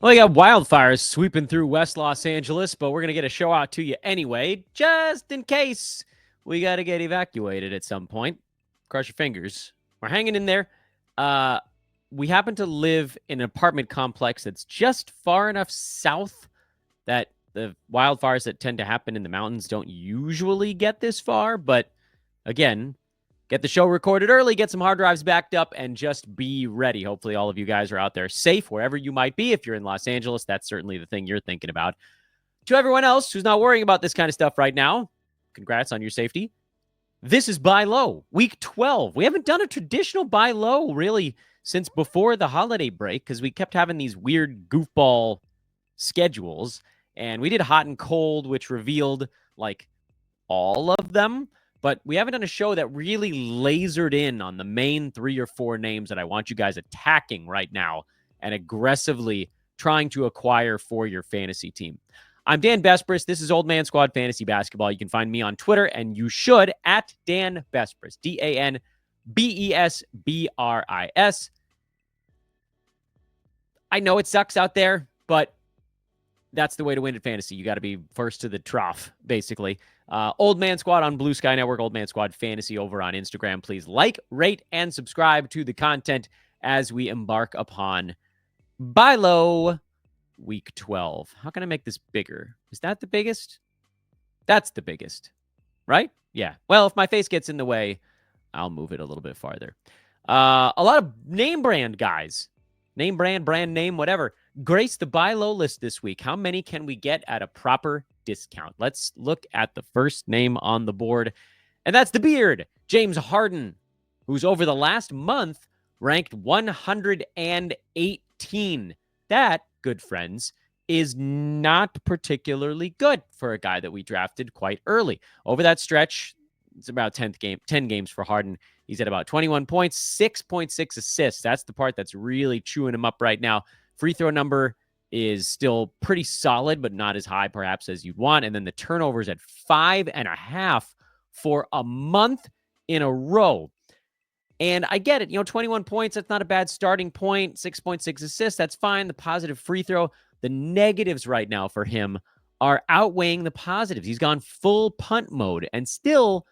Well, we got wildfires sweeping through West Los Angeles, but we're going to get a show out to you anyway, just in case we got to get evacuated at some point. Cross your fingers. We're hanging in there. We happen to live in an apartment complex that's just far enough south that the wildfires that tend to happen in the mountains don't usually get this far. But again, get the show recorded early, get some hard drives backed up, and just be ready. Hopefully all of you guys are out there safe wherever you might be. If you're in Los Angeles, that's certainly the thing you're thinking about. To everyone else who's not worrying about this kind of stuff right now, congrats on your safety. This is Buy Low, week 12. We haven't done a traditional Buy Low really since before the holiday break because we kept having these weird goofball schedules. And we did hot and cold, which revealed like all of them. But we haven't done a show that really lasered in on the main 3 or 4 names that I want you guys attacking right now and aggressively trying to acquire for your fantasy team. I'm Dan Besbris. This is Old Man Squad Fantasy Basketball. You can find me on Twitter, and you should, at Dan Besbris, DanBesbris. I know it sucks out there, but that's the way to win at fantasy. You got to be first to the trough, basically. Old Man Squad on Blue Sky Network, Old Man Squad Fantasy over on Instagram. Please like, rate, and subscribe to the content as we embark upon Buy Low week 12. How can I make this bigger? Is that the biggest? That's the biggest, right? Yeah. Well, if my face gets in the way, I'll move it a little bit farther. A lot of name brand guys, name brand, brand name, whatever, grace the Buy Low list this week. How many can we get at a proper discount? Let's look at the first name on the board, and that's the Beard, James Harden, who's over the last month ranked 118. That, good friends, is not particularly good for a guy that we drafted quite early. Over that stretch, it's about 10 games for Harden. He's at about 21 points, 6.6 assists. That's the part that's really chewing him up right now. Free throw number is still pretty solid, but not as high perhaps as you'd want. And then the turnovers at 5.5 for a month in a row. And I get it, 21 points, that's not a bad starting point. 6.6 assists, that's fine. The positive free throw, the negatives right now for him are outweighing the positives. He's gone full punt mode, and still,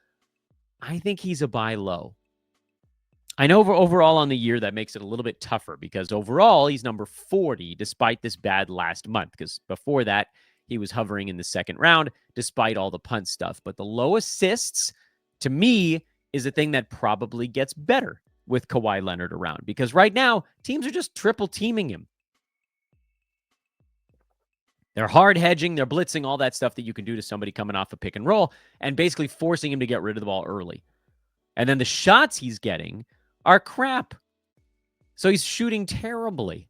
I think he's a buy low. I know overall on the year that makes it a little bit tougher because overall he's number 40 despite this bad last month, because before that he was hovering in the second round despite all the punt stuff. But the low assists, to me, is a thing that probably gets better with Kawhi Leonard around, because right now teams are just triple teaming him. They're hard hedging, they're blitzing, all that stuff that you can do to somebody coming off a pick and roll, and basically forcing him to get rid of the ball early. And then the shots he's getting are crap. So he's shooting terribly.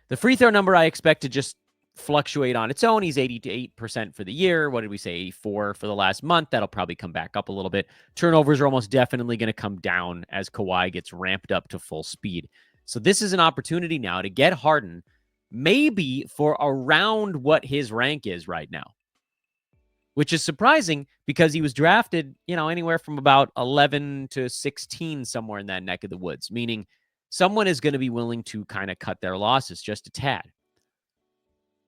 The free throw number I expect to just fluctuate on its own. He's 88% for the year. What did we say? 84 for the last month. That'll probably come back up a little bit. Turnovers are almost definitely going to come down as Kawhi gets ramped up to full speed. So this is an opportunity now to get Harden maybe for around what his rank is right now, which is surprising because he was drafted, anywhere from about 11 to 16, somewhere in that neck of the woods, meaning someone is going to be willing to kind of cut their losses just a tad.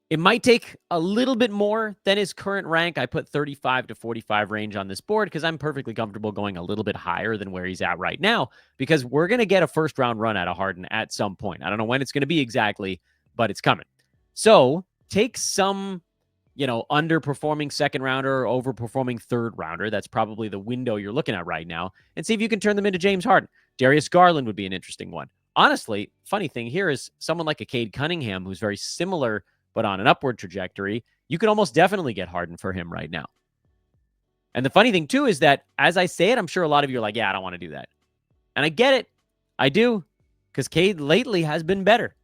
It might take a little bit more than his current rank. I put 35 to 45 range on this board because I'm perfectly comfortable going a little bit higher than where he's at right now, because we're going to get a first round run out of Harden at some point. I don't know when it's going to be exactly, but it's coming. So take some, underperforming second rounder or overperforming third rounder. That's probably the window you're looking at right now, and see if you can turn them into James Harden. Darius Garland would be an interesting one. Honestly, funny thing here is someone like a Cade Cunningham, who's very similar but on an upward trajectory. You could almost definitely get Harden for him right now. And the funny thing, too, is that as I say it, I'm sure a lot of you are like, yeah, I don't want to do that. And I get it. I do. Because Cade lately has been better.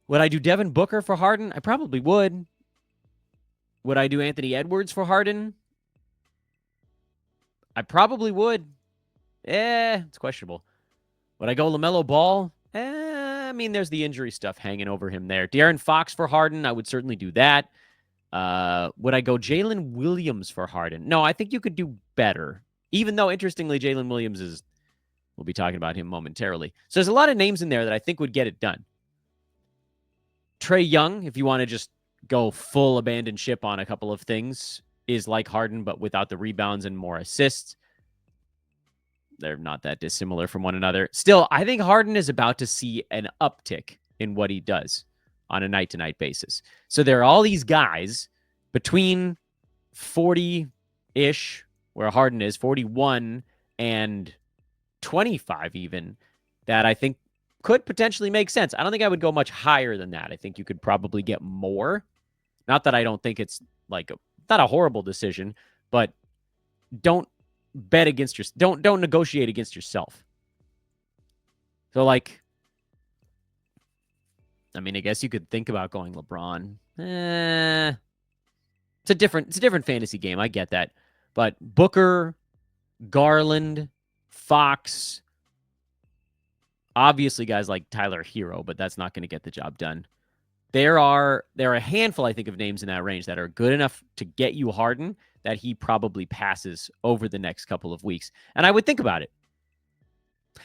Would I do Devin Booker for Harden? I probably would. Would I do Anthony Edwards for Harden? I probably would. It's questionable. Would I go LaMelo Ball? There's the injury stuff hanging over him there. De'Aaron Fox for Harden, I would certainly do that. Would I go Jalen Williams for Harden? No, I think you could do better. Even though, interestingly, Jaylen Williams is, We'll be talking about him momentarily. So there's a lot of names in there that I think would get it done. Trae Young, if you want to just go full abandon ship on a couple of things, is like Harden, but without the rebounds and more assists. They're not that dissimilar from one another. Still, I think Harden is about to see an uptick in what he does on a night-to-night basis. So there are all these guys between 40-ish, where Harden is, 41 and 25 even, that I think could potentially make sense. I don't think I would go much higher than that. I think you could probably get more. Not that I don't think it's like not a horrible decision, but don't bet against your don't negotiate against yourself. So like, I mean, I guess you could think about going LeBron. It's a different fantasy game. I get that. But Booker, Garland, Fox, obviously guys like Tyler Hero, but that's not going to get the job done. There are a handful, I think, of names in that range that are good enough to get you Harden that he probably passes over the next couple of weeks. And I would think about it.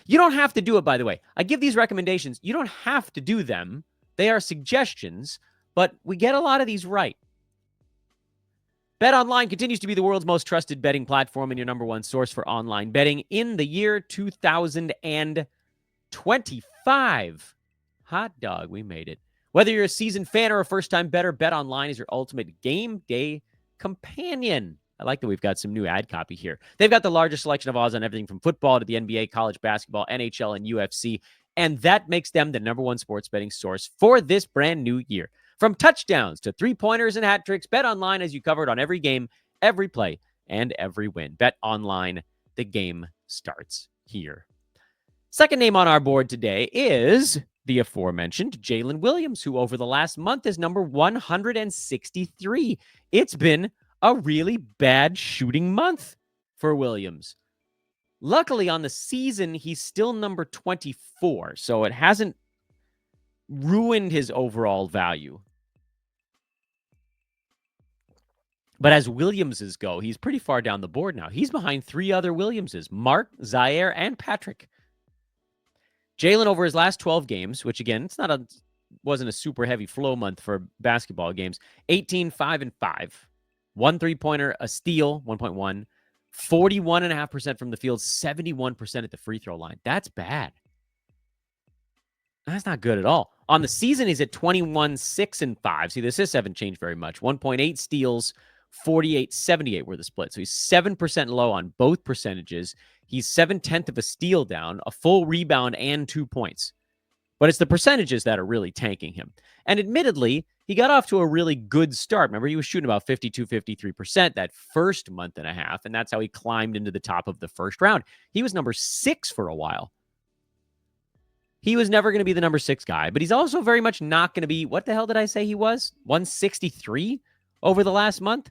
You don't have to do it, by the way. I give these recommendations. You don't have to do them. They are suggestions, but we get a lot of these right. BetOnline continues to be the world's most trusted betting platform and your number one source for online betting in the year 2025. Hot dog, we made it. Whether you're a seasoned fan or a first-time bettor, BetOnline is your ultimate game day companion. I like that we've got some new ad copy here. They've got the largest selection of odds on everything from football to the NBA, college basketball, NHL, and UFC, and that makes them the number one sports betting source for this brand new year. From touchdowns to three-pointers and hat tricks, BetOnline has you covered on every game, every play, and every win. BetOnline, the game starts here. Second name on our board today is the aforementioned Jaylen Williams, who over the last month is number 163. It's been a really bad shooting month for Williams. Luckily, on the season, he's still number 24, so it hasn't ruined his overall value. But as Williamses go, he's pretty far down the board now. He's behind three other Williamses, Mark, Zaire, and Patrick. Jaylen over his last 12 games, which again, wasn't a super heavy flow month for basketball games, 18, 5, and 5. 1 3-pointer, a steal, 1.1, 41.5% from the field, 71% at the free throw line. That's bad. That's not good at all. On the season, he's at 21, 6, and 5. See, the assists haven't changed very much. 1.8 steals, 48, 78 were the split. So he's 7% low on both percentages. He's 7/10 of a steal down, a full rebound, and 2 points. But it's the percentages that are really tanking him. And admittedly, he got off to a really good start. Remember, he was shooting about 52, 53% that first month and a half, and that's how he climbed into the top of the first round. He was number 6 for a while. He was never going to be the number 6 guy, but he's also very much not going to be, what the hell did I say he was? 163 over the last month?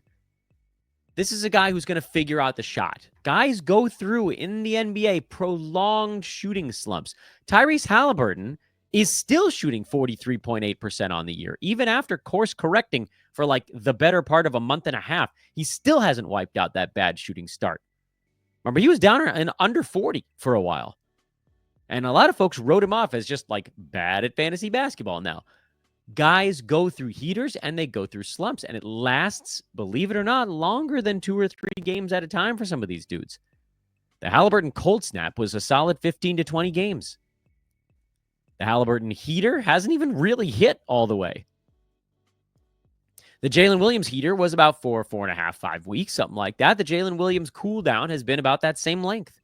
This is a guy who's going to figure out the shot. Guys go through, in the NBA, prolonged shooting slumps. Tyrese Halliburton is still shooting 43.8% on the year. Even after course correcting for like the better part of a month and a half, he still hasn't wiped out that bad shooting start. Remember, he was down in under 40 for a while. And a lot of folks wrote him off as just like bad at fantasy basketball now. Guys go through heaters and they go through slumps, and it lasts, believe it or not, longer than 2 or 3 games at a time for some of these dudes. The Halliburton cold snap was a solid 15 to 20 games. The Halliburton heater hasn't even really hit all the way. The Jalen Williams heater was about 4.5, 5 weeks, something like that. The Jalen Williams cool down has been about that same length.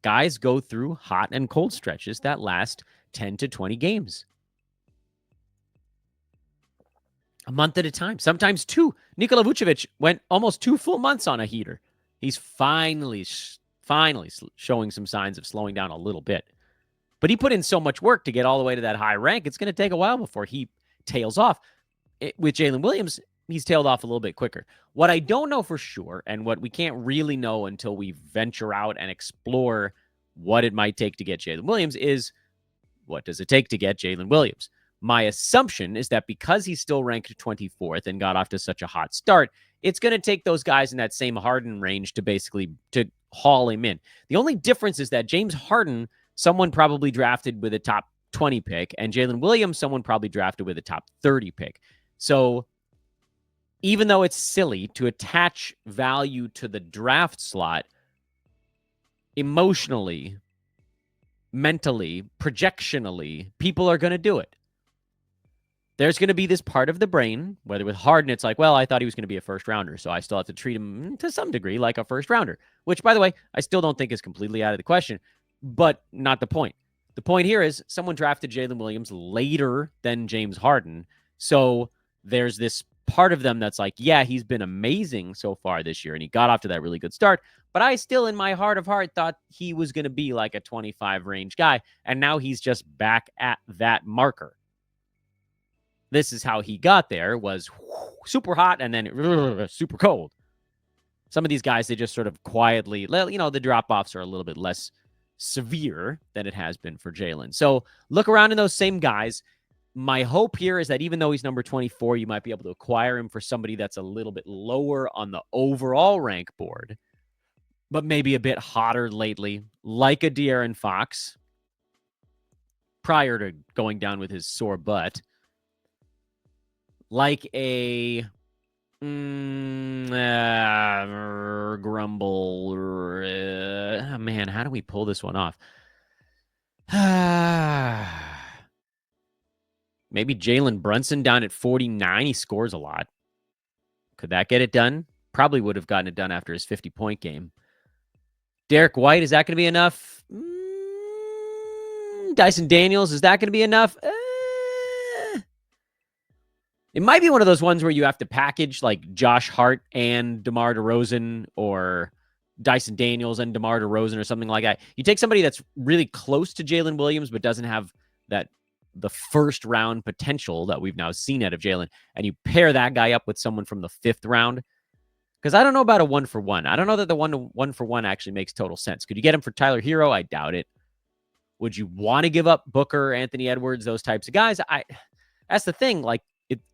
Guys go through hot and cold stretches that last 10 to 20 games. A month at a time, sometimes 2. Nikola Vucevic went almost 2 full months on a heater. He's finally showing some signs of slowing down a little bit. But he put in so much work to get all the way to that high rank, it's going to take a while before he tails off. With Jalen Williams, he's tailed off a little bit quicker. What I don't know for sure, and what we can't really know until we venture out and explore what it might take to get Jalen Williams, is what does it take to get Jalen Williams? My assumption is that because he's still ranked 24th and got off to such a hot start, it's going to take those guys in that same Harden range to basically to haul him in. The only difference is that James Harden, someone probably drafted with a top 20 pick, and Jalen Williams, someone probably drafted with a top 30 pick. So even though it's silly to attach value to the draft slot, emotionally, mentally, projectionally, people are going to do it. There's going to be this part of the brain, whether with Harden, it's like, well, I thought he was going to be a first rounder, so I still have to treat him to some degree like a first rounder, which, by the way, I still don't think is completely out of the question, but not the point. The point here is someone drafted Jalen Williams later than James Harden, so there's this part of them that's like, yeah, he's been amazing so far this year, and he got off to that really good start, but I still, in my heart of heart, thought he was going to be like a 25 range guy, and now he's just back at that marker. This is how he got there, was super hot and then super cold. Some of these guys, they just sort of quietly, the drop-offs are a little bit less severe than it has been for Jalen. So look around in those same guys. My hope here is that even though he's number 24, you might be able to acquire him for somebody that's a little bit lower on the overall rank board, but maybe a bit hotter lately, like a De'Aaron Fox, prior to going down with his sore butt. Like a grumble. Man, how do we pull this one off? Maybe Jalen Brunson down at 49. He scores a lot. Could that get it done? Probably would have gotten it done after his 50-point game. Derek White, is that going to be enough? Dyson Daniels, is that going to be enough? It might be one of those ones where you have to package like Josh Hart and DeMar DeRozan, or Dyson Daniels and DeMar DeRozan, or something like that. You take somebody that's really close to Jalen Williams but doesn't have the first round potential that we've now seen out of Jalen, and you pair that guy up with someone from the 5th round. Because I don't know about a 1-for-1. I don't know that the 1-for-1 actually makes total sense. Could you get him for Tyler Hero? I doubt it. Would you want to give up Booker, Anthony Edwards, those types of guys? That's the thing. Like,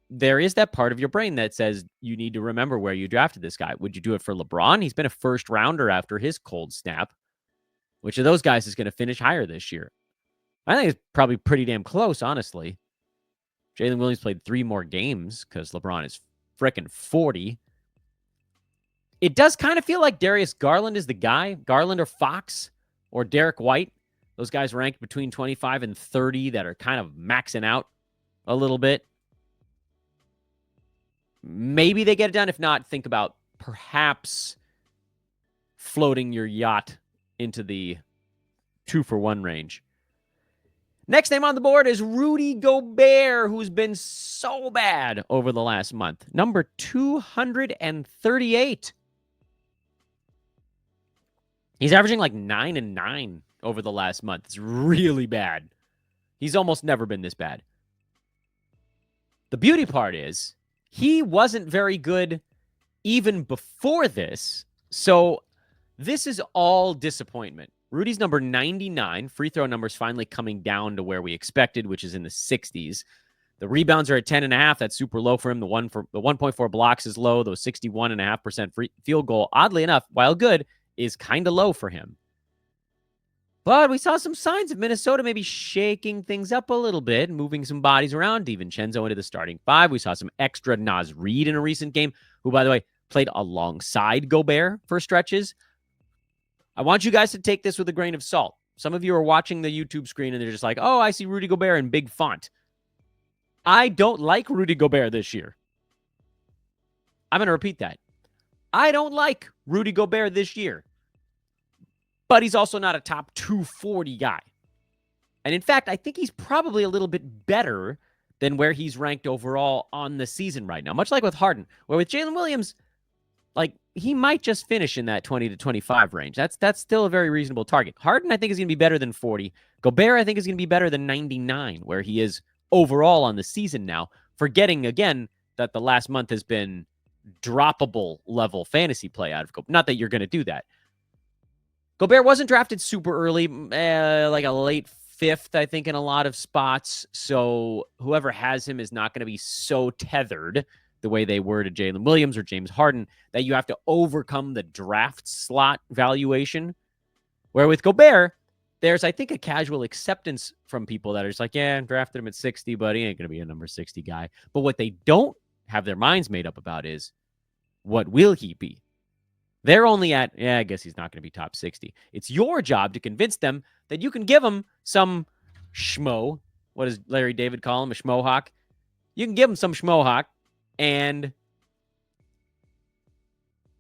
there is that part of your brain that says you need to remember where you drafted this guy. Would you do it for LeBron? He's been a first rounder after his cold snap. Which of those guys is going to finish higher this year? I think it's probably pretty damn close, honestly. Jalen Williams played 3 more games because LeBron is frickin' 40. It does kind of feel like Darius Garland is the guy. Garland or Fox or Derek White. Those guys ranked between 25 and 30 that are kind of maxing out a little bit. Maybe they get it done. If not, think about perhaps floating your yacht into the 2-for-1 range. Next name on the board is Rudy Gobert, who's been so bad over the last month. Number 238. He's averaging like 9 and 9 over the last month. It's really bad. He's almost never been this bad. The beauty part is he wasn't very good even before this. So this is all disappointment. Rudy's number 99. Free throw numbers finally coming down to where we expected, which is in the 60s. The rebounds are at 10.5. That's super low for him. The 1.4 blocks is low. Those 61.5% free field goal, oddly enough, while good, is kind of low for him. But we saw some signs of Minnesota maybe shaking things up a little bit, moving some bodies around. DiVincenzo into the starting 5. We saw some extra Naz Reid in a recent game, who, by the way, played alongside Gobert for stretches. I want you guys to take this with a grain of salt. Some of you are watching the YouTube screen and they're just like, oh, I see Rudy Gobert in big font. I don't like Rudy Gobert this year. I'm going to repeat that. I don't like Rudy Gobert this year. But he's also not a top 240 guy. And in fact, I think he's probably a little bit better than where he's ranked overall on the season right now. Much like with Harden, where with Jalen Williams, like, he might just finish in that 20 to 25 range. That's still a very reasonable target. Harden, I think, is going to be better than 40. Gobert, I think, is going to be better than 99, where he is overall on the season now, forgetting, again, that the last month has been droppable level fantasy play out of Gobert. Not that you're going to do that. Gobert wasn't drafted super early, like a late 5th, I think, in a lot of spots. So whoever has him is not going to be so tethered the way they were to Jalen Williams or James Harden, that you have to overcome the draft slot valuation. Where with Gobert, there's, I think, a casual acceptance from people that are just like, yeah, I drafted him at 60, but he ain't going to be a number 60 guy. But what they don't have their minds made up about is, what will he be? They're only at, yeah, I guess he's not going to be top 60. It's your job to convince them that you can give him some schmo. What does Larry David call him? A schmohawk? You can give him some schmohawk, and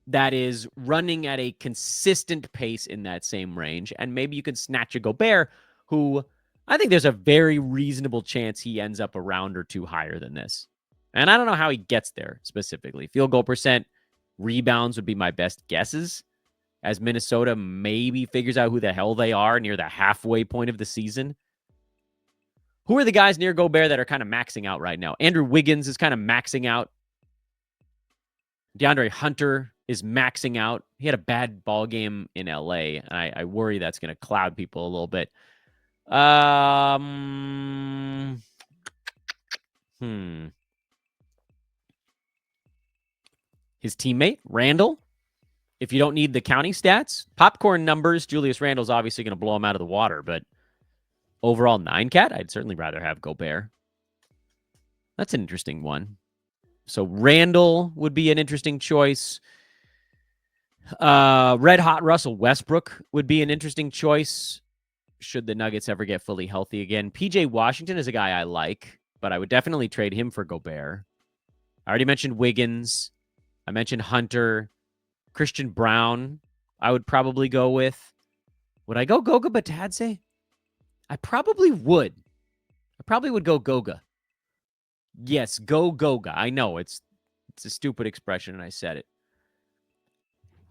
that is running at a consistent pace in that same range. And maybe you can snatch a Gobert, who I think there's a very reasonable chance he ends up a round or two higher than this. And I don't know how he gets there specifically. Field goal percent, rebounds would be my best guesses, as Minnesota maybe figures out who the hell they are near the halfway point of the season. Who are the guys near Gobert that are kind of maxing out right now? Andrew Wiggins is kind of maxing out. DeAndre Hunter is maxing out. He had a bad ball game in LA, and I worry that's going to cloud people a little bit. His teammate, Randall. If you don't need the counting stats, popcorn numbers, Julius Randle's obviously going to blow him out of the water, but overall 9-cat, I'd certainly rather have Gobert. That's an interesting one. So Randall would be an interesting choice. Red hot Russell Westbrook would be an interesting choice should the Nuggets ever get fully healthy again. PJ Washington is a guy I like, but I would definitely trade him for Gobert. I already mentioned Wiggins. I mentioned Hunter. Christian Brown, I would probably go with. Would I go Goga Batadze? I probably would. I probably would go Goga. Yes, go Goga. I know it's a stupid expression, and I said it.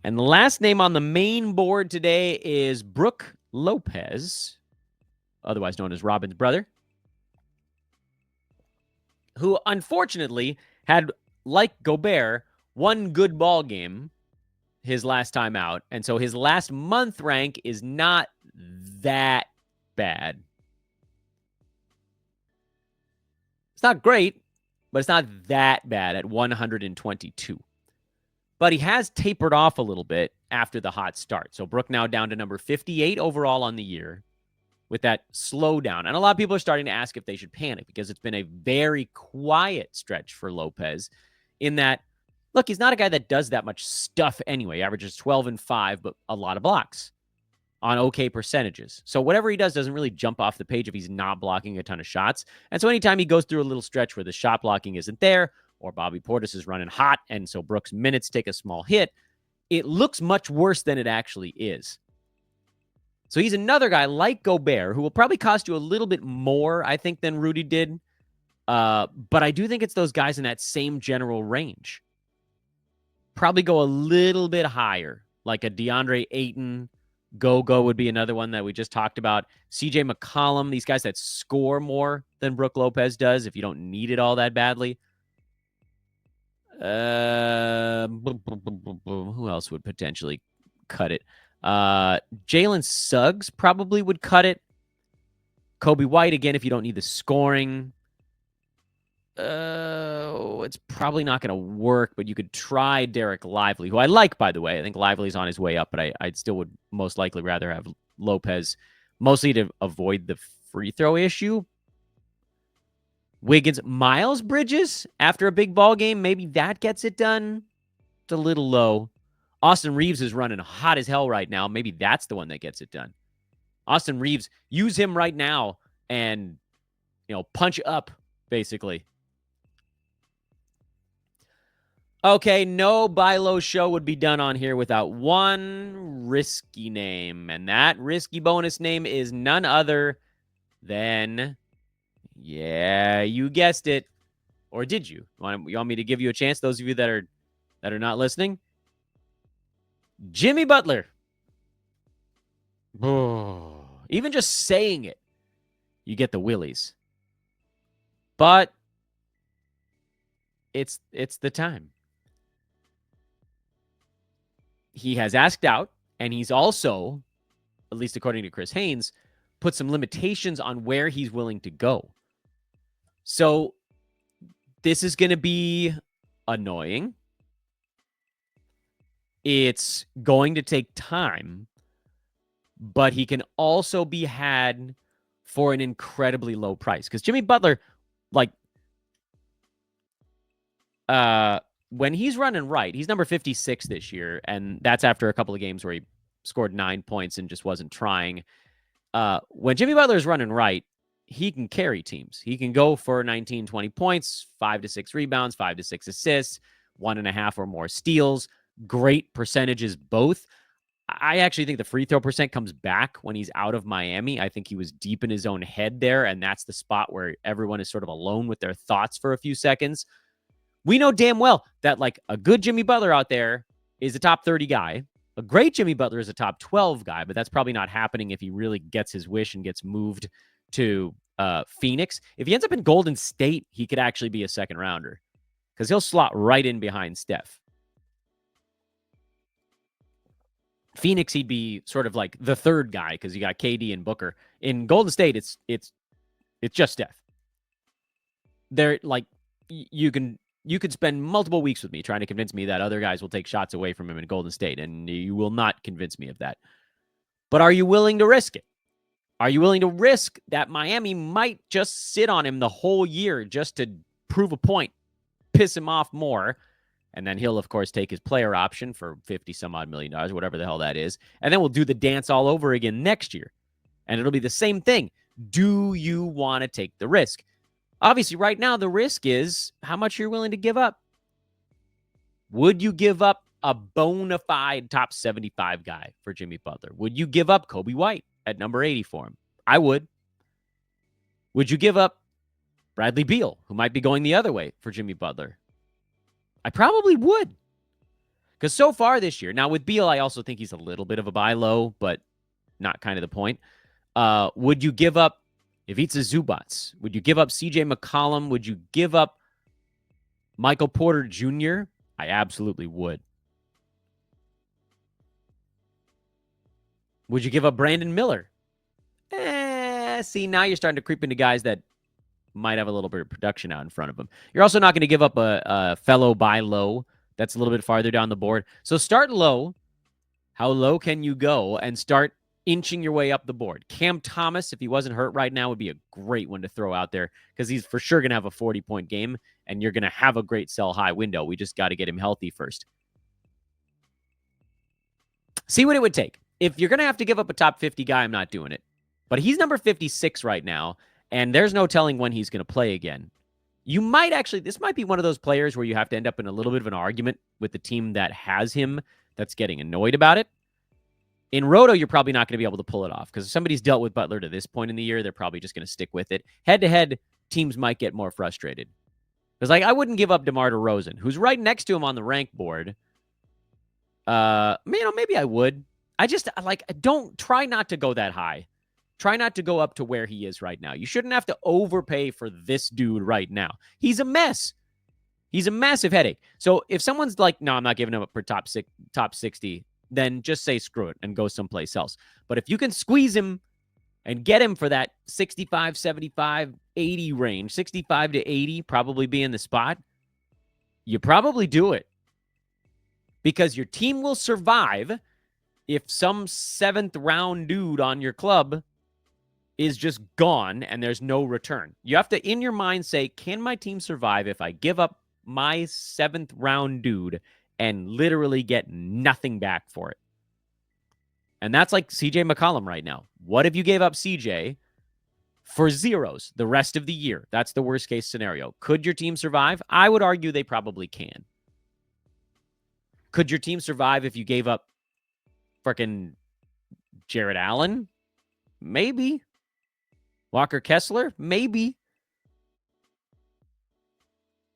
And the last name on the main board today is Brook Lopez, otherwise known as Robin's brother, who unfortunately had, like Gobert, one good ball game his last time out. And so his last month rank is not that bad. It's not great, but it's not that bad at 122. But he has tapered off a little bit after the hot start. So Brook now down to number 58 overall on the year with that slowdown. And a lot of people are starting to ask if they should panic because it's been a very quiet stretch for Lopez in that, look, he's not a guy that does that much stuff anyway. He averages 12 and 5, but a lot of blocks on okay percentages. So whatever he does doesn't really jump off the page if he's not blocking a ton of shots. And so anytime he goes through a little stretch where the shot blocking isn't there, or Bobby Portis is running hot, and so Brook's minutes take a small hit, it looks much worse than it actually is. So he's another guy like Gobert who will probably cost you a little bit more, I think, than Rudy did. But I do think it's those guys in that same general range. Probably go a little bit higher, like a DeAndre Ayton. Go would be another one that we just talked about. CJ McCollum, these guys that score more than Brook Lopez does if you don't need it all that badly. Who else would potentially cut it? Jalen Suggs probably would cut it. Kobe White, again, if you don't need the scoring. It's probably not going to work, but you could try Derek Lively, who I like, by the way. I think Lively's on his way up, but I still would most likely rather have Lopez, mostly to avoid the free throw issue. Wiggins, Miles Bridges, after a big ball game, maybe that gets it done. It's a little low. Austin Reeves is running hot as hell right now. Maybe that's the one that gets it done. Austin Reeves, use him right now and, punch up, basically. Okay, no buy low show would be done on here without one risky name. And that risky bonus name is none other than, yeah, you guessed it. Or did you? You want me to give you a chance, those of you that are not listening? Jimmy Butler. Oh, even just saying it, you get the willies. But it's the time. He has asked out, and he's also, at least according to Chris Haynes, put some limitations on where he's willing to go. So this is going to be annoying. It's going to take time, but he can also be had for an incredibly low price. Because Jimmy Butler, like, when he's running right, he's number 56 this year, and that's after a couple of games where he scored 9 points and just wasn't trying. When Jimmy Butler is running right, he can carry teams. He can go for 19, 20 points, 5 to 6 rebounds, 5 to 6 assists, 1.5 or more steals. Great percentages both. I actually think the free throw percent comes back when he's out of Miami. I think he was deep in his own head there, and that's the spot where everyone is sort of alone with their thoughts for a few seconds. We know damn well that, like, a good Jimmy Butler out there is a top 30 guy. A great Jimmy Butler is a top 12 guy, but that's probably not happening if he really gets his wish and gets moved to Phoenix. If he ends up in Golden State, he could actually be a second rounder because he'll slot right in behind Steph. Phoenix, he'd be sort of like the third guy because you got KD and Booker. In Golden State, it's just Steph. They're like, you could spend multiple weeks with me trying to convince me that other guys will take shots away from him in Golden State, and you will not convince me of that. But are you willing to risk it? Are you willing to risk that Miami might just sit on him the whole year just to prove a point, piss him off more? And then he'll, of course, take his player option for $50-some-odd million, whatever the hell that is. And then we'll do the dance all over again next year. And it'll be the same thing. Do you want to take the risk? Obviously, right now, the risk is how much you're willing to give up. Would you give up a bona fide top 75 guy for Jimmy Butler? Would you give up Kobe White at number 80 for him? I would. Would you give up Bradley Beal, who might be going the other way for Jimmy Butler? I probably would. Because so far this year, now with Beal, I also think he's a little bit of a buy low, but not kind of the point. Would you give up Ivica Zubac? Would you give up CJ McCollum? Would you give up Michael Porter Jr.? I absolutely would. Would you give up Brandon Miller? See, now you're starting to creep into guys that might have a little bit of production out in front of them. You're also not going to give up a fellow buy low that's a little bit farther down the board. So start low. How low can you go and start inching your way up the board? Cam Thomas, if he wasn't hurt right now, would be a great one to throw out there because he's for sure going to have a 40-point game, and you're going to have a great sell-high window. We just got to get him healthy first. See what it would take. If you're going to have to give up a top 50 guy, I'm not doing it. But he's number 56 right now, and there's no telling when he's going to play again. You might actually, this might be one of those players where you have to end up in a little bit of an argument with the team that has him that's getting annoyed about it. In Roto, you're probably not going to be able to pull it off because if somebody's dealt with Butler to this point in the year, they're probably just going to stick with it. Head-to-head, teams might get more frustrated. Because, like, I wouldn't give up DeMar DeRozan, who's right next to him on the rank board. Maybe I would. I just, don't try not to go that high. Try not to go up to where he is right now. You shouldn't have to overpay for this dude right now. He's a mess. He's a massive headache. So if someone's like, no, I'm not giving him up for top 60, then just say screw it and go someplace else. But if you can squeeze him and get him for that 65, 75, 80 range, 65 to 80 probably be in the spot, you probably do it. Because your team will survive if some 7th round dude on your club is just gone and there's no return. You have to, in your mind, say, can my team survive if I give up my 7th round dude and literally get nothing back for it? And that's like CJ McCollum right now. What if you gave up CJ for zeros the rest of the year? That's the worst case scenario. Could your team survive? I would argue they probably can. Could your team survive if you gave up freaking Jared Allen? Maybe. Walker Kessler? Maybe.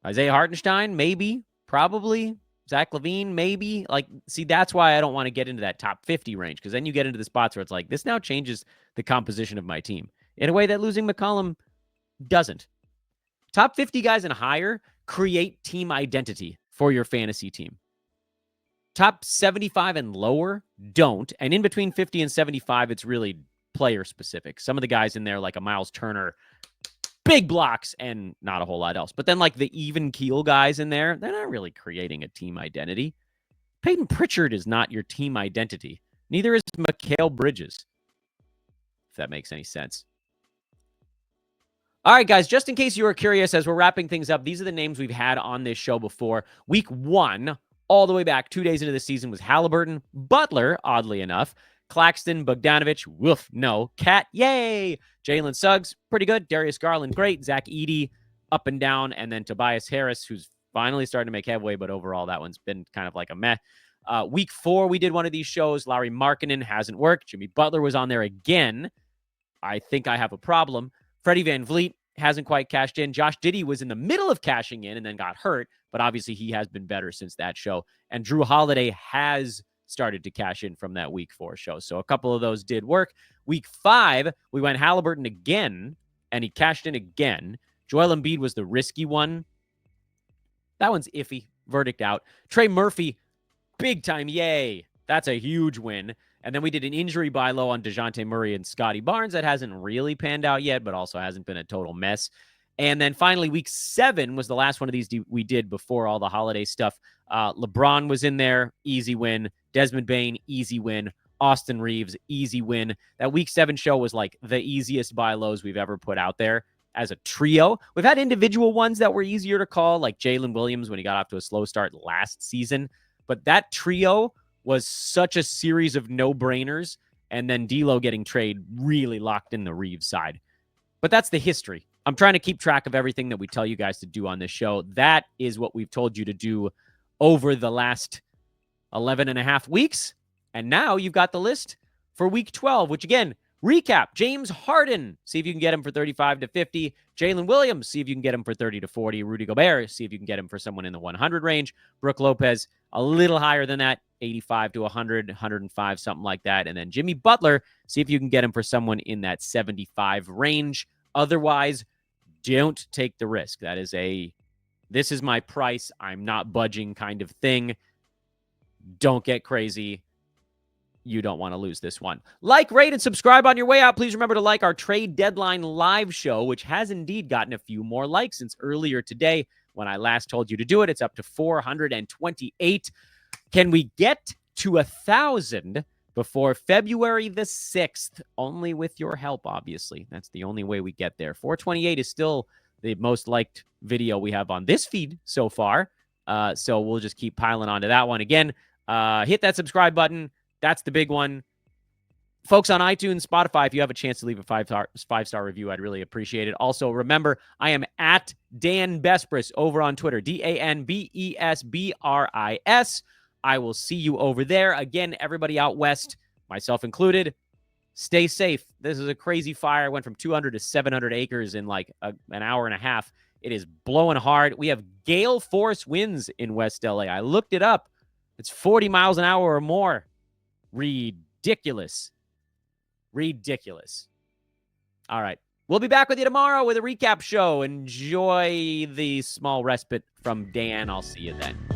Isaiah Hartenstein? Maybe. Probably. Zach LaVine? Maybe. Like, see, that's why I don't want to get into that top 50 range, because then you get into the spots where it's like, this now changes the composition of my team in a way that losing McCollum doesn't. Top 50 guys and higher create team identity for your fantasy team. Top 75 and lower don't. And in between 50 and 75, it's really player specific. Some of the guys in there, like a Miles Turner, big blocks, and not a whole lot else. But then, like, the even keel guys in there, they're not really creating a team identity. Peyton Pritchard is not your team identity. Neither is Mikal Bridges, if that makes any sense. All right, guys, just in case you were curious, as we're wrapping things up, these are the names we've had on this show before. Week 1, all the way back 2 days into the season, was Halliburton, Butler, oddly enough, Claxton, Bogdanovich, woof, no, Cat, yay, Jalen Suggs, pretty good, Darius Garland, great, Zach Edey, up and down, and then Tobias Harris, who's finally starting to make headway, but overall that one's been kind of like a meh. Week 4, we did one of these shows. Lauri Markkanen hasn't worked. Jimmy Butler was on there again. I think I have a problem. Freddie VanVleet hasn't quite cashed in. Josh Giddey was in the middle of cashing in and then got hurt, but obviously he has been better since that show. And Drew Holiday has started to cash in from that week 4 show. So a couple of those did work. Week 5, we went Halliburton again, and he cashed in again. Joel Embiid was the risky one. That one's iffy. Verdict out. Trey Murphy, big time, yay. That's a huge win. And then we did an injury buy low on DeJounte Murray and Scotty Barnes. That hasn't really panned out yet, but also hasn't been a total mess. And then finally, week 7 was the last one of these we did before all the holiday stuff. LeBron was in there, easy win. Desmond Bane, easy win. Austin Reeves, easy win. That week 7 show was like the easiest buy lows we've ever put out there as a trio. We've had individual ones that were easier to call, like Jalen Williams when he got off to a slow start last season. But that trio was such a series of no-brainers, and then D'Lo getting trade really locked in the Reeves side. But that's the history. I'm trying to keep track of everything that we tell you guys to do on this show. That is what we've told you to do over the last 11 and a half weeks. And now you've got the list for week 12, which again, recap, James Harden, see if you can get him for 35 to 50. Jalen Williams, see if you can get him for 30 to 40. Rudy Gobert, see if you can get him for someone in the 100 range. Brook Lopez, a little higher than that, 85 to 100, 105, something like that. And then Jimmy Butler, see if you can get him for someone in that 75 range. Otherwise, don't take the risk. That is this is my price, I'm not budging kind of thing. Don't get crazy. You don't want to lose this one. Like, rate, and subscribe on your way out. Please remember to like our trade deadline live show, which has indeed gotten a few more likes since earlier today when I last told you to do it. It's up to 428. Can we get to 1,000 before February the 6th? Only with your help, obviously. That's the only way we get there. 428 is still the most liked video we have on this feed so far. So we'll just keep piling onto that one. Again, hit that subscribe button. That's the big one. Folks on iTunes, Spotify, if you have a chance to leave a five-star review, I'd really appreciate it. Also, remember, I am at Dan Besbris over on Twitter, DanBesbris. I will see you over there. Again, everybody out west, myself included, stay safe. This is a crazy fire. It went from 200 to 700 acres in like an hour and a half. It is blowing hard. We have gale force winds in West LA. I looked it up. It's 40 miles an hour or more. Ridiculous. Ridiculous. All right. We'll be back with you tomorrow with a recap show. Enjoy the small respite from Dan. I'll see you then.